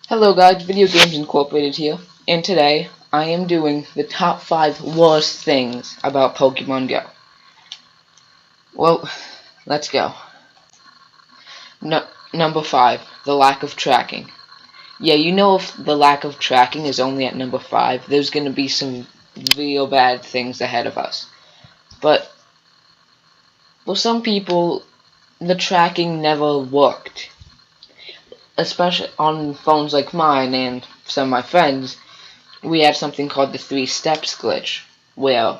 Hello guys, Video Games Incorporated here, and today I am doing the top 5 worst things about Pokemon Go. Well, let's go. Number 5, the lack of tracking. Yeah, you know if the lack of tracking is only at number 5, there's gonna be some real bad things ahead of us. But, for some people, the tracking never worked. Especially on phones like mine and some of my friends, we had something called the 3 steps glitch, where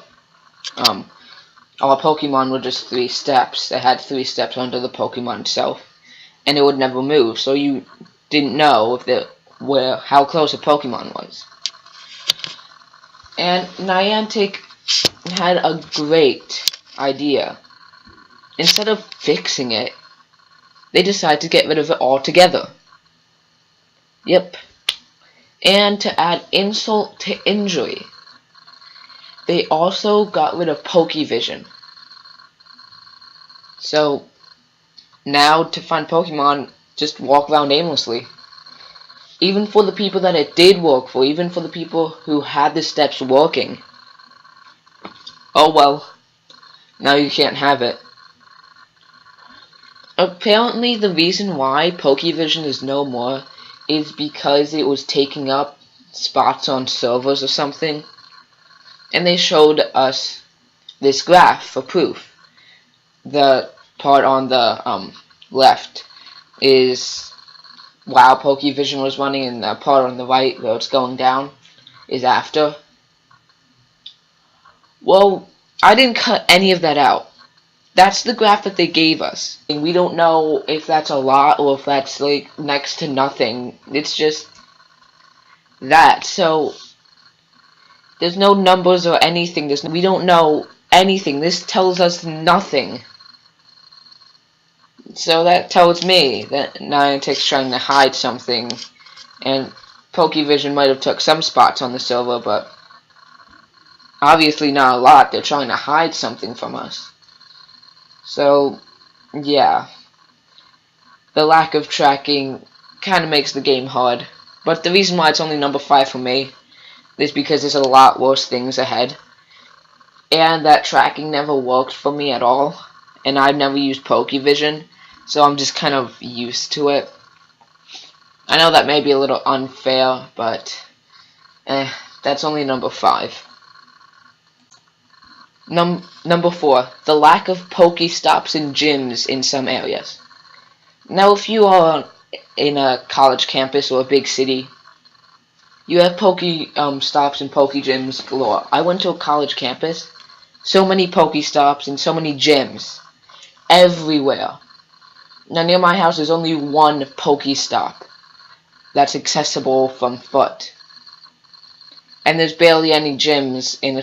our Pokemon were just 3 steps. They had 3 steps under the Pokemon itself, and it would never move, so you didn't know if how close a Pokemon was. And Niantic had a great idea. Instead of fixing it, they decided to get rid of it altogether. Yep. And to add insult to injury, they also got rid of Pokevision. So now to find Pokemon, just walk around aimlessly. Even for the people that it did work for, even for the people who had the steps working. Oh well, now you can't have it. Apparently the reason why Pokevision is no more is because it was taking up spots on servers or something. And they showed us this graph for proof. The part on the left is while Pokevision was running, and the part on the right where it's going down is after. Well, I didn't cut any of that out. That's the graph that they gave us. And we don't know if that's a lot or if that's like next to nothing. It's just that. So there's no numbers or anything. We don't know anything. This tells us nothing. So that tells me that Niantic's trying to hide something, and Pokevision might have took some spots on the server, but obviously not a lot. They're trying to hide something from us. So, yeah. The lack of tracking kind of makes the game hard. But the reason why it's only number 5 for me is because there's a lot worse things ahead. And that tracking never worked for me at all. And I've never used Pokevision, so I'm just kind of used to it. I know that may be a little unfair, but that's only number 5. Number 4, the lack of Pokestops and gyms in some areas. Now, if you are in a college campus or a big city, you have Pokestops and Pokegyms galore. I went to a college campus, so many Pokestops and so many gyms everywhere. Now, near my house, there's only one Pokestop that's accessible from foot, and there's barely any gyms in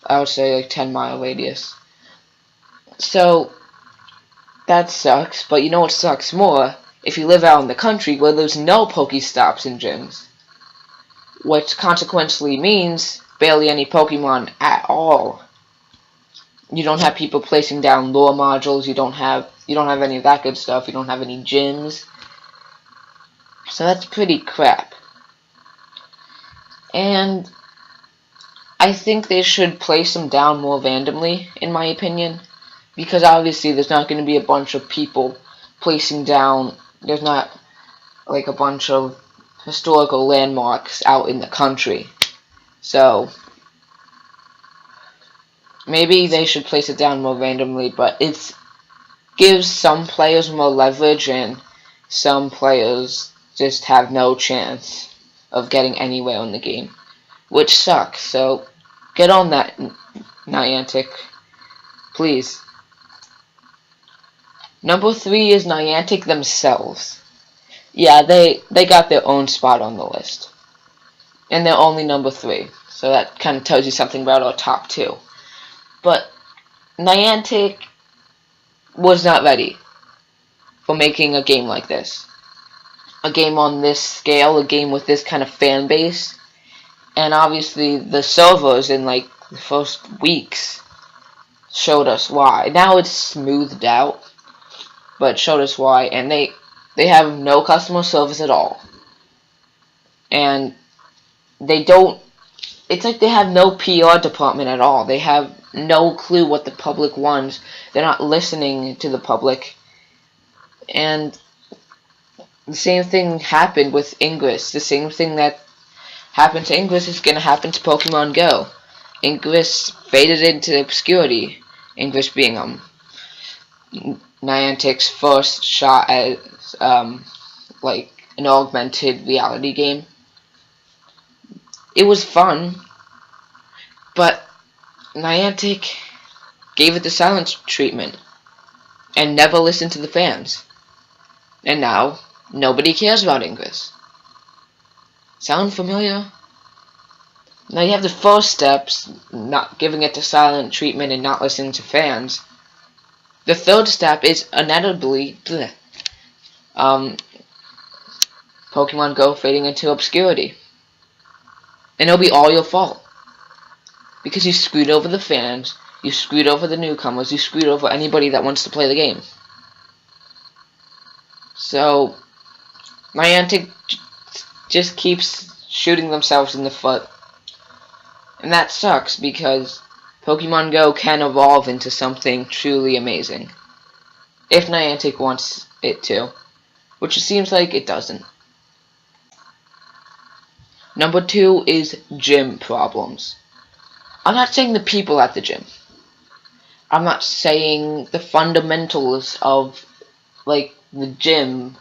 I would say 10-mile radius. So that sucks, but you know what sucks more? If you live out in the country where there's no Pokestops and gyms, which consequently means barely any Pokemon at all. You don't have people placing down lure modules, you don't have any of that good stuff, you don't have any gyms. So that's pretty crap. And I think they should place them down more randomly, in my opinion, because obviously there's not going to be a bunch of people placing down, there's not like a bunch of historical landmarks out in the country. So maybe they should place it down more randomly, but it gives some players more leverage, and some players just have no chance of getting anywhere in the game, which sucks. So get on that, Niantic, please. Number 3 is Niantic themselves. Yeah, they got their own spot on the list, and they're only number 3, so that kind of tells you something about our top 2. But Niantic was not ready for making a game like this. A game on this scale, a game with this kind of fan base. And obviously the servers in like the first weeks showed us why. Now it's smoothed out, but showed us why. And they have no customer service at all. and they don't. It's like they have no PR department at all. They have no clue what the public wants. They're not listening to the public. And the same thing happened with Ingress. The same thing that happened to Ingress is going to happen to Pokemon Go. Ingress faded into obscurity. Ingress being Niantic's first shot at like an augmented reality game. It was fun, but Niantic gave it the silence treatment and never listened to the fans. And now, nobody cares about Ingress. Sound familiar? Now you have the first steps, not giving it the silent treatment and not listening to fans. The third step is inevitably Pokemon Go fading into obscurity. And it'll be all your fault. Because you screwed over the fans, you screwed over the newcomers, you screwed over anybody that wants to play the game. So, Niantic just keeps shooting themselves in the foot. And that sucks because Pokemon Go can evolve into something truly amazing. If Niantic wants it to. Which it seems like it doesn't. Number 2 is gym problems. I'm not saying the people at the gym. I'm not saying the fundamentals of, like, the gym.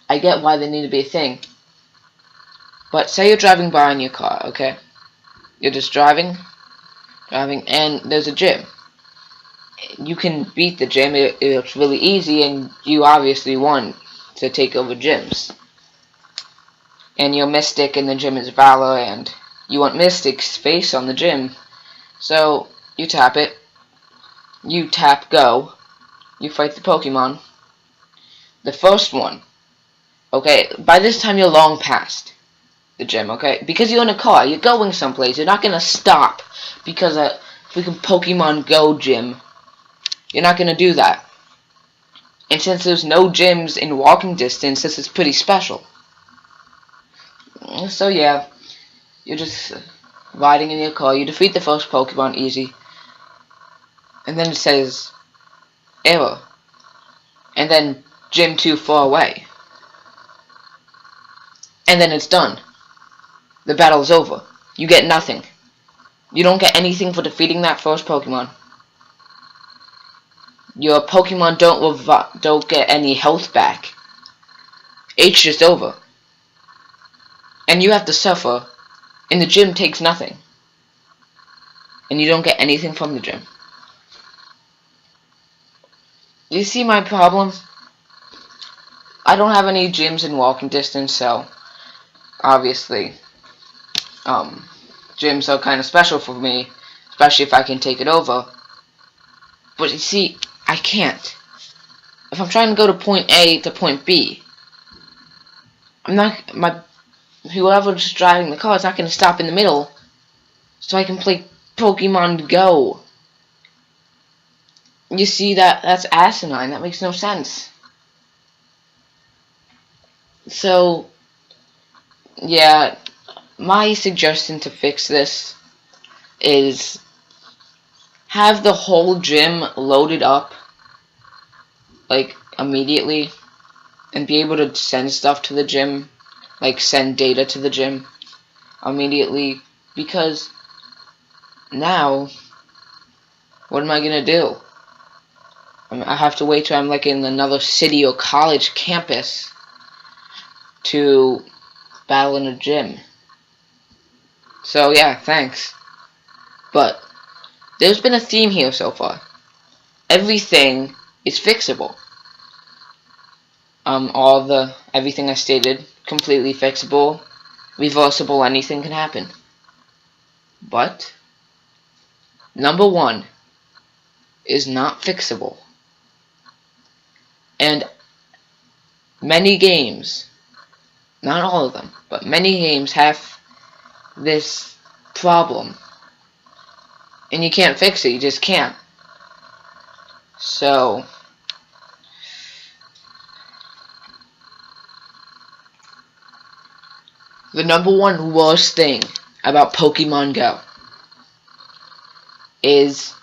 I get why they need to be a thing. But say you're driving by in your car, okay? You're just driving, and there's a gym. You can beat the gym, it's really easy, and you obviously want to take over gyms. And you're Mystic, and the gym is Valor, and you want Mystic's face on the gym. So, you tap it, you tap go, you fight the Pokemon. The first one, okay, by this time you're long past the gym, okay? Because you're in a car, you're going someplace, you're not gonna stop because a freaking Pokemon Go gym. You're not gonna do that. And since there's no gyms in walking distance, this is pretty special. So yeah, you're just riding in your car, you defeat the first Pokemon easy. And then it says, error. And then gym too far away. And then it's done. The battle's over. You get nothing. You don't get anything for defeating that first Pokemon. Your Pokemon don't get any health back. It's just over. And you have to suffer. And the gym takes nothing. And you don't get anything from the gym. You see my problem? I don't have any gyms in walking distance, so obviously gyms are kind of special for me, especially if I can take it over. But you see, I can't. If I'm trying to go to point A to point B, whoever's driving the car is not going to stop in the middle so I can play Pokemon Go. You see, that's asinine. That makes no sense. So, yeah, my suggestion to fix this is have the whole gym loaded up, like, immediately, and be able to send stuff to the gym, like send data to the gym immediately, because now, what am I gonna do? I have to wait till I'm like in another city or college campus to battle in a gym. So yeah, thanks. But there's been a theme here so far. Everything is fixable. Everything I stated, completely fixable, reversible, anything can happen. But number 1 is not fixable. And many games, not all of them, but many games have this problem. And you can't fix it, you just can't. So, The number one worst thing about Pokemon Go is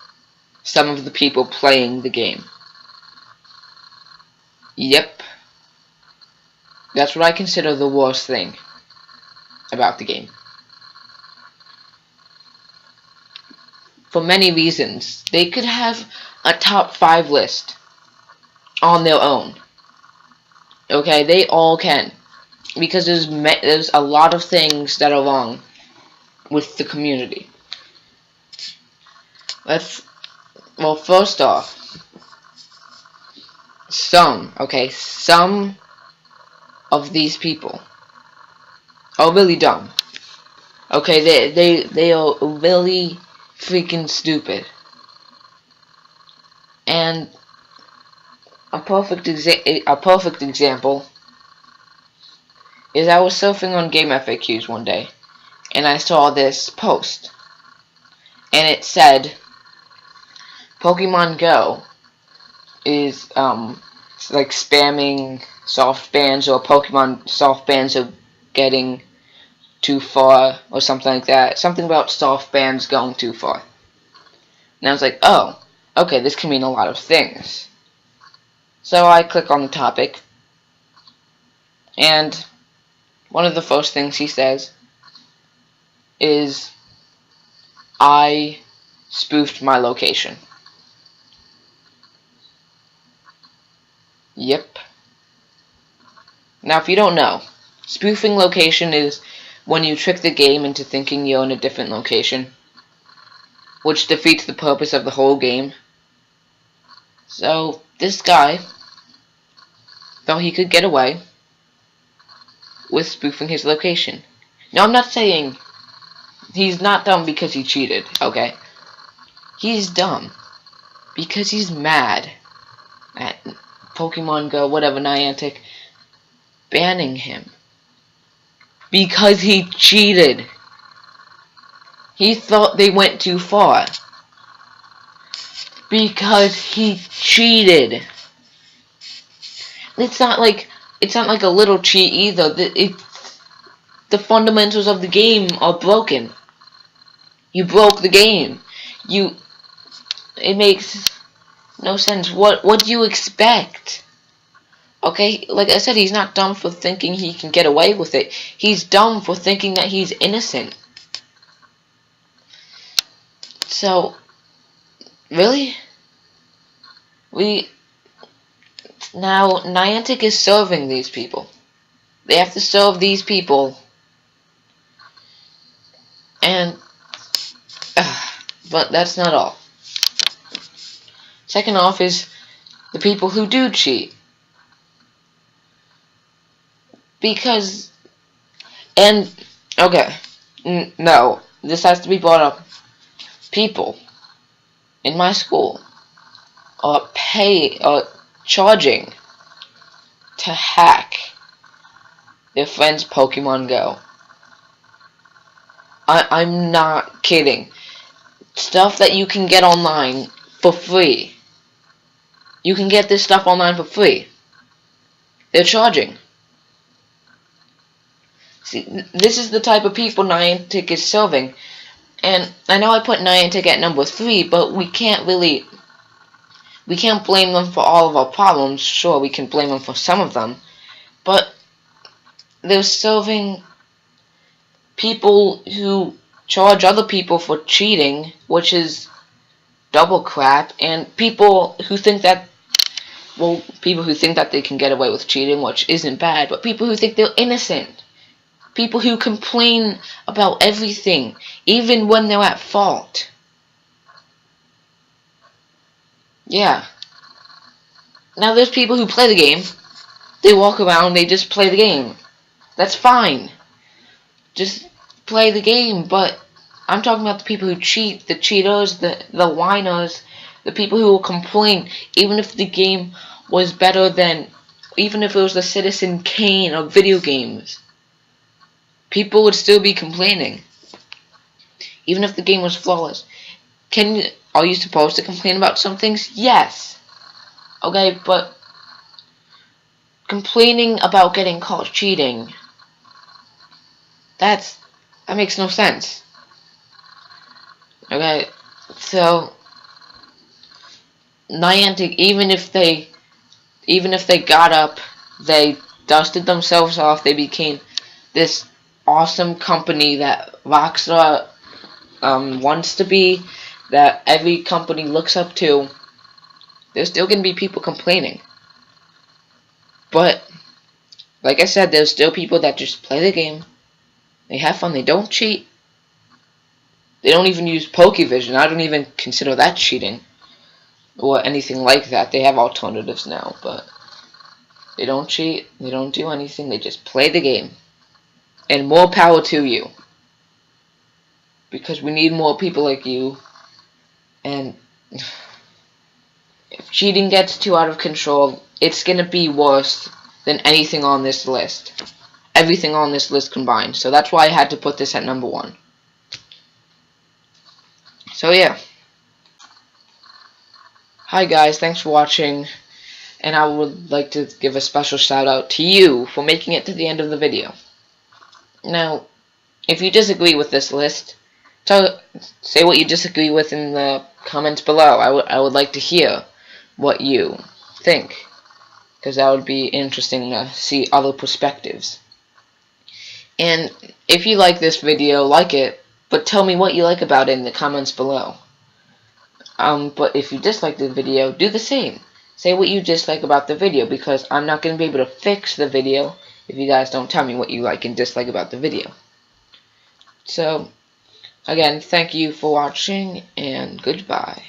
some of the people playing the game. Yep. That's what I consider the worst thing about the game. For many reasons. They could have a top 5 list on their own. Okay, they all can. Because there's a lot of things that are wrong with the community. Well, first off, some of these people are really dumb. Okay, they are really freaking stupid. And a perfect example is I was surfing on Game FAQs one day, and I saw this post, and it said, Pokemon Go is like spamming soft bans, or Pokemon soft bans are getting too far, or something like that. Something about soft bans going too far. And I was like, oh, okay, this can mean a lot of things. So I click on the topic, and one of the first things he says is, I spoofed my location. Yep. Now, if you don't know, spoofing location is when you trick the game into thinking you're in a different location, which defeats the purpose of the whole game. So, this guy thought he could get away with spoofing his location. Now, I'm not saying he's not dumb because he cheated, okay? He's dumb because he's mad at Pokemon Go, whatever, Niantic, banning him. Because he cheated. He thought they went too far. Because he cheated. It's not like a little cheat either. The fundamentals of the game are broken. You broke the game. It makes no sense. What do you expect? Okay, like I said, he's not dumb for thinking he can get away with it. He's dumb for thinking that he's innocent. So, really? Now, Niantic is serving these people. They have to serve these people. And, but that's not all. Second off is the people who do cheat. Because, and, okay, no, this has to be brought up. People in my school are charging to hack their friend's Pokemon Go. I'm not kidding. Stuff that you can get online for free. You can get this stuff online for free. They're charging. See, this is the type of people Niantic is serving. And I know I put Niantic at number 3, but we can't blame them for all of our problems. Sure, we can blame them for some of them. But they're serving people who charge other people for cheating, which is double crap, and people who think that they can get away with cheating, which isn't bad, but people who think they're innocent. People who complain about everything, even when they're at fault. Yeah. Now there's people who play the game. They walk around, they just play the game. That's fine. Just play the game, but I'm talking about the people who cheat, the cheaters, the whiners, the people who will complain, even if the game was better than, even if it was the Citizen Kane of video games. People would still be complaining. Even if the game was flawless. Are you supposed to complain about some things? Yes. Okay, but complaining about getting caught cheating that makes no sense. Okay, so Niantic, even if they got up, they dusted themselves off, they became this awesome company that Rockstar wants to be, that every company looks up to. There's still gonna be people complaining, but like I said, there's still people that just play the game. They have fun. They don't cheat. They don't even use Pokevision. I don't even consider that cheating or anything like that. They have alternatives now, but they don't cheat. They don't do anything. They just play the game. And more power to you, because we need more people like you. And if cheating gets too out of control, it's gonna be worse than anything on this list. Everything on this list combined. So that's why I had to put this at number 1. So yeah. Hi guys, thanks for watching, and I would like to give a special shout out to you for making it to the end of the video. Now, if you disagree with this list, say what you disagree with in the comments below. I would like to hear what you think, because that would be interesting to see other perspectives. And if you like this video, like it, but tell me what you like about it in the comments below. But if you dislike the video, do the same. Say what you dislike about the video, because I'm not going to be able to fix the video if you guys don't tell me what you like and dislike about the video. So, again, thank you for watching, and goodbye.